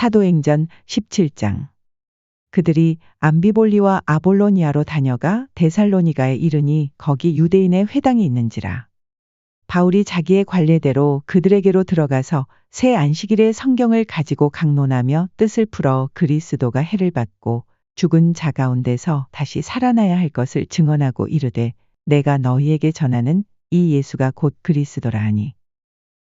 사도행전 17장. 그들이 암비볼리와 아볼로니아로 다녀가 데살로니가에 이르니 거기 유대인의 회당이 있는지라. 바울이 자기의 관례대로 그들에게로 들어가서 새 안식일에 성경을 가지고 강론하며 뜻을 풀어 그리스도가 해를 받고 죽은 자 가운데서 다시 살아나야 할 것을 증언하고 이르되 내가 너희에게 전하는 이 예수가 곧 그리스도라 하니.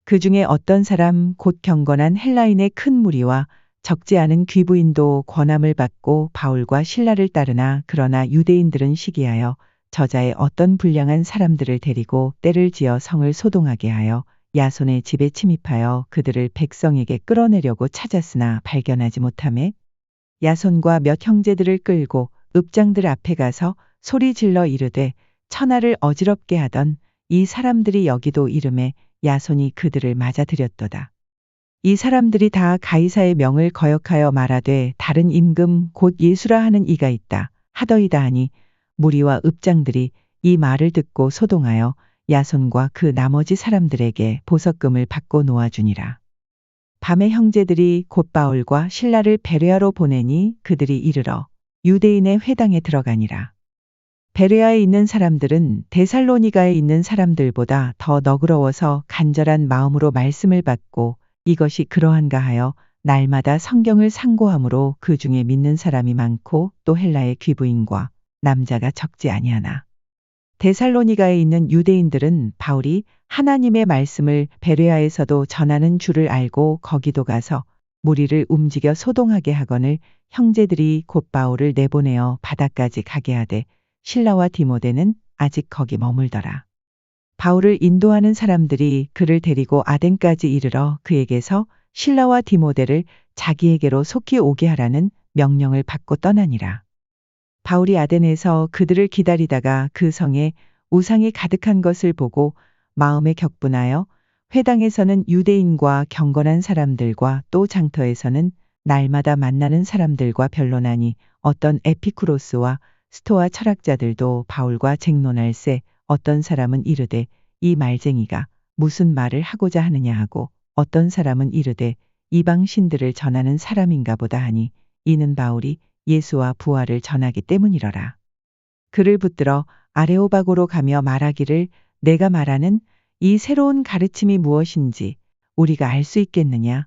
그 중에 어떤 사람 곧 경건한 헬라인의 큰 무리와 적지 않은 귀부인도 권함을 받고 바울과 실라를 따르나 그러나 유대인들은 시기하여 저자의 어떤 불량한 사람들을 데리고 떼를 지어 성을 소동하게 하여 야손의 집에 침입하여 그들을 백성에게 끌어내려고 찾았으나 발견하지 못하매 야손과 몇 형제들을 끌고 읍장들 앞에 가서 소리 질러 이르되 천하를 어지럽게 하던 이 사람들이 여기도 이름에 야손이 그들을 맞아들였도다. 이 사람들이 다 가이사의 명을 거역하여 말하되 다른 임금 곧 예수라 하는 이가 있다 하더이다 하니 무리와 읍장들이 이 말을 듣고 소동하여 야손과 그 나머지 사람들에게 보석금을 받고 놓아주니라. 밤에 형제들이 곧 바울과 실라를 베레아로 보내니 그들이 이르러 유대인의 회당에 들어가니라. 베레아에 있는 사람들은 데살로니가에 있는 사람들보다 더 너그러워서 간절한 마음으로 말씀을 받고 이것이 그러한가 하여 날마다 성경을 상고함으로 그 중에 믿는 사람이 많고 또 헬라의 귀부인과 남자가 적지 아니하나. 데살로니가에 있는 유대인들은 바울이 하나님의 말씀을 베레아에서도 전하는 줄을 알고 거기도 가서 무리를 움직여 소동하게 하거늘 형제들이 곧 바울을 내보내어 바다까지 가게 하되 실라와 디모데는 아직 거기 머물더라. 바울을 인도하는 사람들이 그를 데리고 아덴까지 이르러 그에게서 실라와 디모데를 자기에게로 속히 오게 하라는 명령을 받고 떠나니라. 바울이 아덴에서 그들을 기다리다가 그 성에 우상이 가득한 것을 보고 마음에 격분하여 회당에서는 유대인과 경건한 사람들과 또 장터에서는 날마다 만나는 사람들과 변론하니 어떤 에피쿠로스와 스토아 철학자들도 바울과 쟁론할세 어떤 사람은 이르되 이 말쟁이가 무슨 말을 하고자 하느냐 하고 어떤 사람은 이르되 이방 신들을 전하는 사람인가 보다 하니 이는 바울이 예수와 부활을 전하기 때문이러라. 그를 붙들어 아레오바고로 가며 말하기를 내가 말하는 이 새로운 가르침이 무엇인지 우리가 알 수 있겠느냐.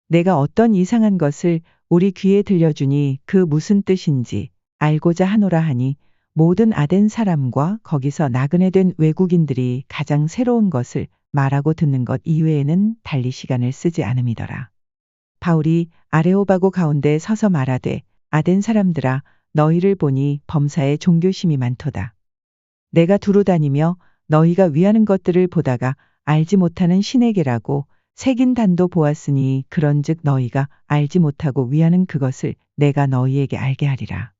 내가 어떤 이상한 것을 우리 귀에 들려주니 그 무슨 뜻인지 알고자 하노라 하니 모든 아덴 사람과 거기서 나그네 된 외국인들이 가장 새로운 것을 말하고 듣는 것 이외에는 달리 시간을 쓰지 않음이더라. 바울이 아레오바고 가운데 서서 말하되 아덴 사람들아 너희를 보니 범사에 종교심이 많도다. 내가 두루 다니며 너희가 위하는 것들을 보다가 알지 못하는 신에게라고 새긴 단도 보았으니 그런즉 너희가 알지 못하고 위하는 그것을 내가 너희에게 알게 하리라.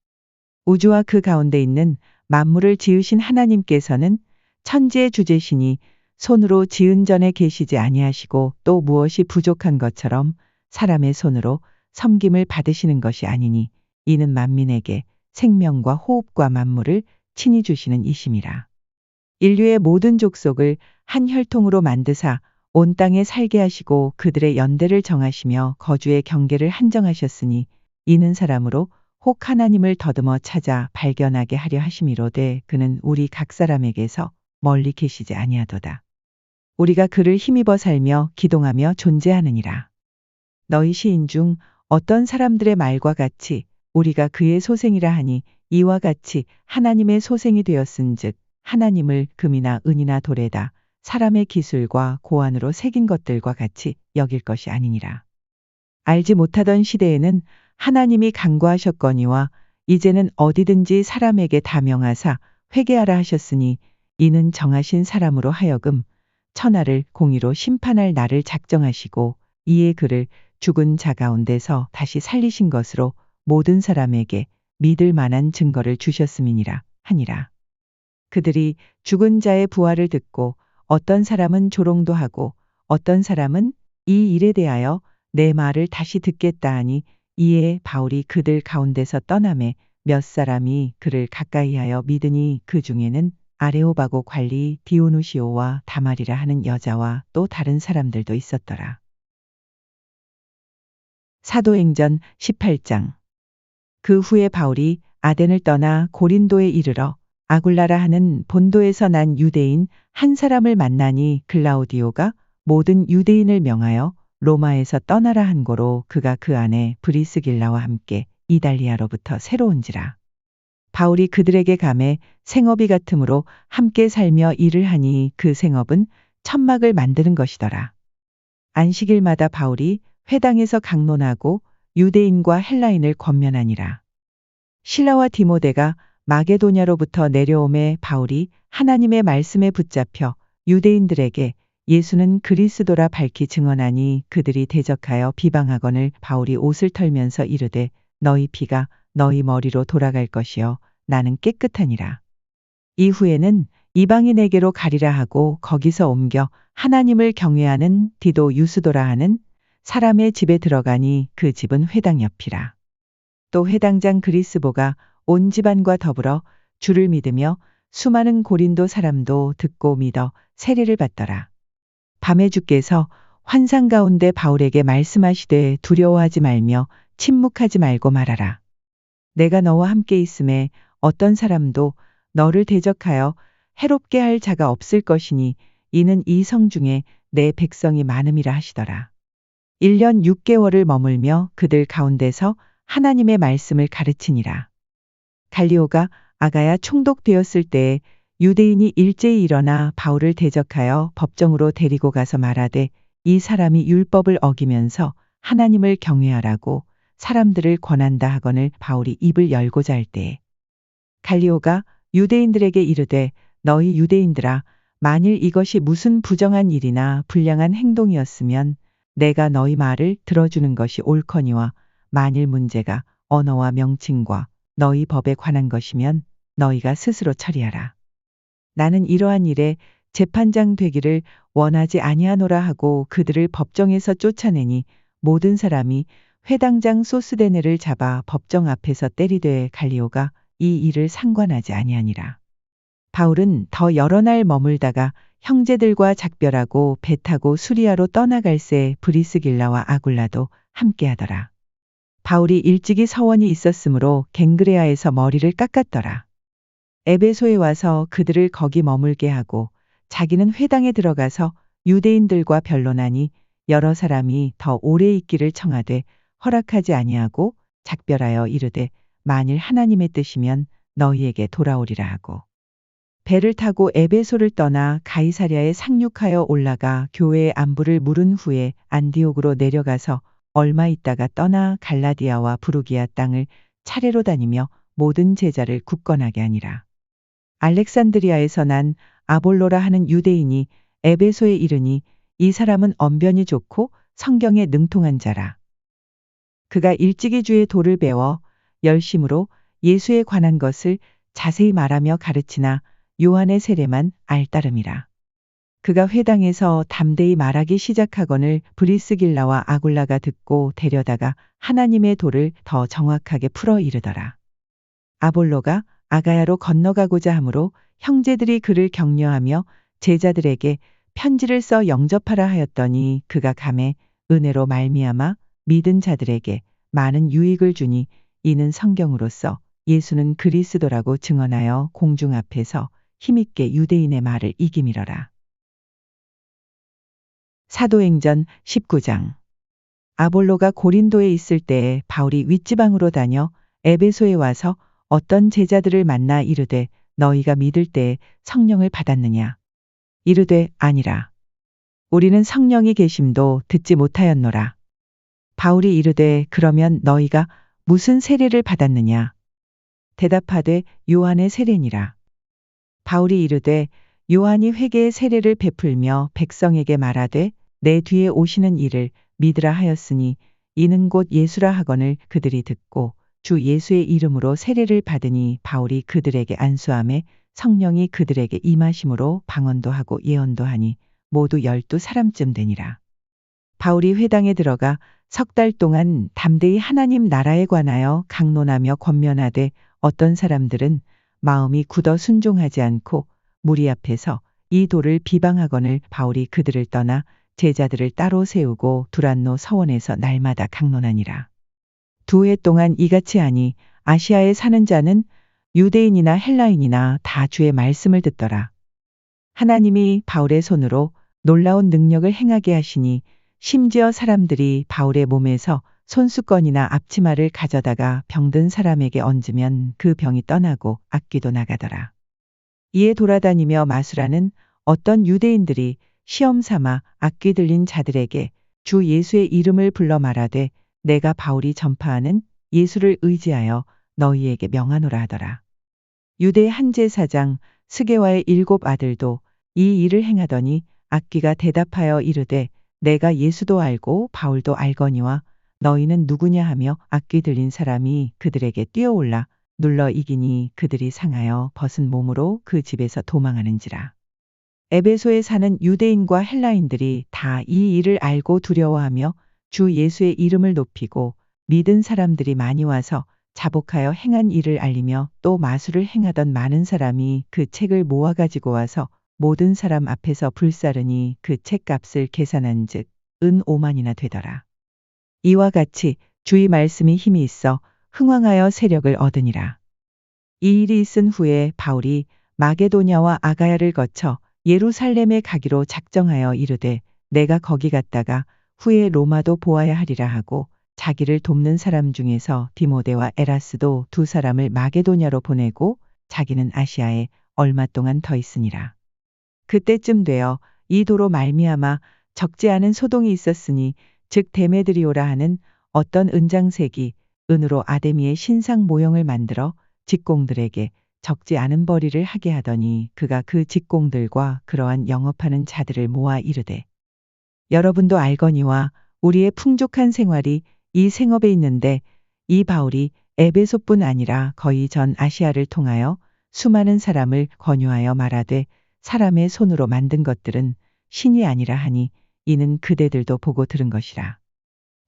우주와 그 가운데 있는 만물을 지으신 하나님께서는 천지의 주제시니 손으로 지은 전에 계시지 아니하시고 또 무엇이 부족한 것처럼 사람의 손으로 섬김을 받으시는 것이 아니니 이는 만민에게 생명과 호흡과 만물을 친히 주시는 이심이라. 인류의 모든 족속을 한 혈통으로 만드사 온 땅에 살게 하시고 그들의 연대를 정하시며 거주의 경계를 한정하셨으니 이는 사람으로 혹 하나님을 더듬어 찾아 발견하게 하려 하심이로되 그는 우리 각 사람에게서 멀리 계시지 아니하도다. 우리가 그를 힘입어 살며 기동하며 존재하느니라. 너희 시인 중 어떤 사람들의 말과 같이 우리가 그의 소생이라 하니 이와 같이 하나님의 소생이 되었은즉 하나님을 금이나 은이나 돌에다 사람의 기술과 고안으로 새긴 것들과 같이 여길 것이 아니니라. 알지 못하던 시대에는 하나님이 간구하셨거니와 이제는 어디든지 사람에게 다 명하사 회개하라 하셨으니 이는 정하신 사람으로 하여금 천하를 공의로 심판할 날을 작정하시고 이에 그를 죽은 자 가운데서 다시 살리신 것으로 모든 사람에게 믿을 만한 증거를 주셨음이니라 하니라. 그들이 죽은 자의 부활을 듣고 어떤 사람은 조롱도 하고 어떤 사람은 이 일에 대하여 내 말을 다시 듣겠다 하니 이에 바울이 그들 가운데서 떠나매 몇 사람이 그를 가까이하여 믿으니 그 중에는 아레오바고 관리 디오누시오와 다말이라 하는 여자와 또 다른 사람들도 있었더라. 사도행전 18장. 그 후에 바울이 아덴을 떠나 고린도에 이르러 아굴라라 하는 본도에서 난 유대인 한 사람을 만나니 글라우디오가 모든 유대인을 명하여 로마에서 떠나라 한 고로 그가 그 안에 브리스길라와 함께 이달리아로부터 새로 온지라. 바울이 그들에게 감해 생업이 같으므로 함께 살며 일을 하니 그 생업은 천막을 만드는 것이더라. 안식일마다 바울이 회당에서 강론하고 유대인과 헬라인을 권면하니라. 실라와 디모데가 마게도냐로부터 내려오매 바울이 하나님의 말씀에 붙잡혀 유대인들에게 예수는 그리스도라 밝히 증언하니 그들이 대적하여 비방하거늘 바울이 옷을 털면서 이르되 너희 피가 너희 머리로 돌아갈 것이요 나는 깨끗하니라. 이후에는 이방인에게로 가리라 하고 거기서 옮겨 하나님을 경외하는 디도 유스도라 하는 사람의 집에 들어가니 그 집은 회당 옆이라. 또 회당장 그리스보가 온 집안과 더불어 주를 믿으며 수많은 고린도 사람도 듣고 믿어 세례를 받더라. 밤에 주께서 환상 가운데 바울에게 말씀하시되 두려워하지 말며 침묵하지 말고 말하라. 내가 너와 함께 있음에 어떤 사람도 너를 대적하여 해롭게 할 자가 없을 것이니 이는 이 성 중에 내 백성이 많음이라 하시더라. 1년 6개월을 머물며 그들 가운데서 하나님의 말씀을 가르치니라. 갈리오가 아가야 총독되었을 때에 유대인이 일제히 일어나 바울을 대적하여 법정으로 데리고 가서 말하되 이 사람이 율법을 어기면서 하나님을 경외하라고 사람들을 권한다 하거늘 바울이 입을 열고자 할 때에 갈리오가 유대인들에게 이르되 너희 유대인들아 만일 이것이 무슨 부정한 일이나 불량한 행동이었으면 내가 너희 말을 들어주는 것이 옳거니와 만일 문제가 언어와 명칭과 너희 법에 관한 것이면 너희가 스스로 처리하라. 나는 이러한 일에 재판장 되기를 원하지 아니하노라 하고 그들을 법정에서 쫓아내니 모든 사람이 회당장 소스데네를 잡아 법정 앞에서 때리되 갈리오가 이 일을 상관하지 아니하니라. 바울은 더 여러 날 머물다가 형제들과 작별하고 배 타고 수리아로 떠나갈새 브리스길라와 아굴라도 함께하더라. 바울이 일찍이 서원이 있었으므로 갱그레아에서 머리를 깎았더라. 에베소에 와서 그들을 거기 머물게 하고 자기는 회당에 들어가서 유대인들과 변론하니 여러 사람이 더 오래 있기를 청하되 허락하지 아니하고 작별하여 이르되 만일 하나님의 뜻이면 너희에게 돌아오리라 하고 배를 타고 에베소를 떠나 가이사랴에 상륙하여 올라가 교회의 안부를 물은 후에 안디옥으로 내려가서 얼마 있다가 떠나 갈라디아와 부르기아 땅을 차례로 다니며 모든 제자를 굳건하게 하니라. 알렉산드리아에서 난 아볼로라 하는 유대인이 에베소에 이르니 이 사람은 언변이 좋고 성경에 능통한 자라. 그가 일찍이 주의 도를 배워 열심으로 예수에 관한 것을 자세히 말하며 가르치나 요한의 세례만 알따름이라. 그가 회당에서 담대히 말하기 시작하거늘 브리스길라와 아굴라가 듣고 데려다가 하나님의 도를 더 정확하게 풀어 이르더라. 아볼로가 아가야로 건너가고자 하므로 형제들이 그를 격려하며 제자들에게 편지를 써 영접하라 하였더니 그가 감에 은혜로 말미암아 믿은 자들에게 많은 유익을 주니 이는 성경으로서 예수는 그리스도라고 증언하여 공중 앞에서 힘있게 유대인의 말을 이기미러라. 사도행전 19장. 아볼로가 고린도에 있을 때에 바울이 윗지방으로 다녀 에베소에 와서 어떤 제자들을 만나 이르되 너희가 믿을 때에 성령을 받았느냐? 이르되 아니라. 우리는 성령이 계심도 듣지 못하였노라. 바울이 이르되 그러면 너희가 무슨 세례를 받았느냐? 대답하되 요한의 세례니라. 바울이 이르되 요한이 회개의 세례를 베풀며 백성에게 말하되 내 뒤에 오시는 이를 믿으라 하였으니 이는 곧 예수라 하거늘 그들이 듣고 주 예수의 이름으로 세례를 받으니 바울이 그들에게 안수하매 성령이 그들에게 임하심으로 방언도 하고 예언도 하니 모두 12사람쯤 되니라. 바울이 회당에 들어가 3달 동안 담대히 하나님 나라에 관하여 강론하며 권면하되 어떤 사람들은 마음이 굳어 순종하지 않고 무리 앞에서 이 돌을 비방하거늘 바울이 그들을 떠나 제자들을 따로 세우고 두란노 서원에서 날마다 강론하니라. 2해 동안 이같이 하니 아시아에 사는 자는 유대인이나 헬라인이나 다 주의 말씀을 듣더라. 하나님이 바울의 손으로 놀라운 능력을 행하게 하시니 심지어 사람들이 바울의 몸에서 손수건이나 앞치마를 가져다가 병든 사람에게 얹으면 그 병이 떠나고 악귀도 나가더라. 이에 돌아다니며 마술하는 어떤 유대인들이 시험 삼아 악귀 들린 자들에게 주 예수의 이름을 불러 말하되 내가 바울이 전파하는 예수를 의지하여 너희에게 명하노라 하더라. 유대 한 제사장 스게와의 7 아들도 이 일을 행하더니 악귀가 대답하여 이르되 내가 예수도 알고 바울도 알거니와 너희는 누구냐 하며 악귀 들린 사람이 그들에게 뛰어올라 눌러 이기니 그들이 상하여 벗은 몸으로 그 집에서 도망하는지라. 에베소에 사는 유대인과 헬라인들이 다 이 일을 알고 두려워하며 주 예수의 이름을 높이고 믿은 사람들이 많이 와서 자복하여 행한 일을 알리며 또 마술을 행하던 많은 사람이 그 책을 모아 가지고 와서 모든 사람 앞에서 불사르니 그 책값을 계산한즉 은 5만이나 되더라. 이와 같이 주의 말씀이 힘이 있어 흥왕하여 세력을 얻으니라. 이 일이 있은 후에 바울이 마게도냐와 아가야를 거쳐 예루살렘에 가기로 작정하여 이르되 내가 거기 갔다가 후에 로마도 보아야 하리라 하고 자기를 돕는 사람 중에서 디모데와 에라스도 2 사람을 마게도냐로 보내고 자기는 아시아에 얼마 동안 더 있으니라. 그때쯤 되어 이 도로 말미암아 적지 않은 소동이 있었으니 즉 데메드리오라 하는 어떤 은장색이 은으로 아데미의 신상 모형을 만들어 직공들에게 적지 않은 벌이를 하게 하더니 그가 그 직공들과 그러한 영업하는 자들을 모아 이르되 여러분도 알거니와 우리의 풍족한 생활이 이 생업에 있는데 이 바울이 에베소뿐 아니라 거의 전 아시아를 통하여 수많은 사람을 권유하여 말하되 사람의 손으로 만든 것들은 신이 아니라 하니 이는 그대들도 보고 들은 것이라.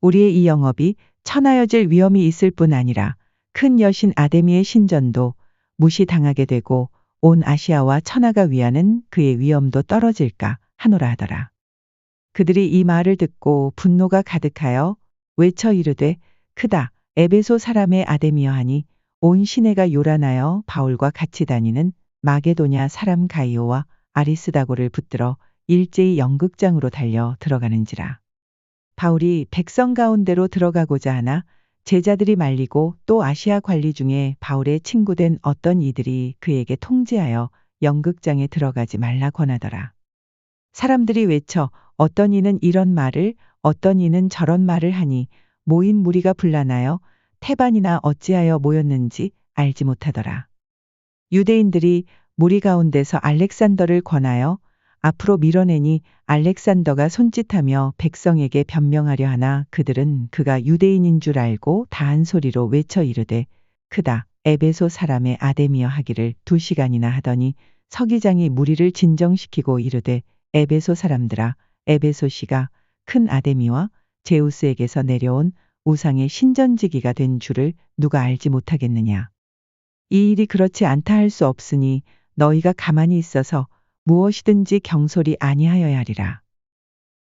우리의 이 영업이 천하여질 위험이 있을 뿐 아니라 큰 여신 아데미의 신전도 무시당하게 되고 온 아시아와 천하가 위하는 그의 위엄도 떨어질까 하노라 하더라. 그들이 이 말을 듣고 분노가 가득하여 외쳐 이르되 크다 에베소 사람의 아데미여 하니 온 시내가 요란하여 바울과 같이 다니는 마게도냐 사람 가이오와 아리스다고를 붙들어 일제히 연극장으로 달려 들어가는지라. 바울이 백성 가운데로 들어가고자 하나 제자들이 말리고 또 아시아 관리 중에 바울의 친구된 어떤 이들이 그에게 통지하여 연극장에 들어가지 말라 권하더라. 사람들이 외쳐 어떤 이는 이런 말을 어떤 이는 저런 말을 하니 모인 무리가 분란하여 태반이나 어찌하여 모였는지 알지 못하더라. 유대인들이 무리 가운데서 알렉산더를 권하여 앞으로 밀어내니 알렉산더가 손짓하며 백성에게 변명하려 하나 그들은 그가 유대인인 줄 알고 다한 소리로 외쳐 이르되 크다 에베소 사람의 아데미여 하기를 2시간이나 하더니 서기장이 무리를 진정시키고 이르되 에베소 사람들아 에베소시가 큰 아데미와 제우스에게서 내려온 우상의 신전지기가 된 줄을 누가 알지 못하겠느냐. 이 일이 그렇지 않다 할 수 없으니 너희가 가만히 있어서 무엇이든지 경솔히 아니하여야 하리라.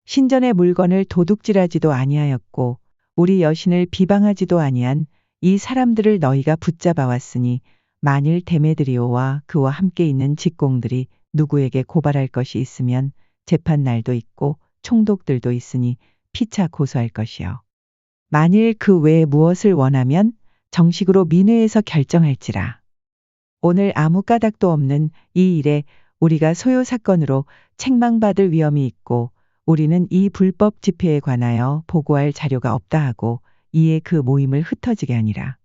신전의 물건을 도둑질하지도 아니하였고 우리 여신을 비방하지도 아니한 이 사람들을 너희가 붙잡아 왔으니 만일 데메드리오와 그와 함께 있는 직공들이 누구에게 고발할 것이 있으면 재판 날도 있고 총독들도 있으니 피차 고소할 것이요. 만일 그 외에 무엇을 원하면 정식으로 민회에서 결정할지라. 오늘 아무 까닭도 없는 이 일에 우리가 소요 사건으로 책망받을 위험이 있고 우리는 이 불법 집회에 관하여 보고할 자료가 없다 하고 이에 그 모임을 흩어지게 하니라.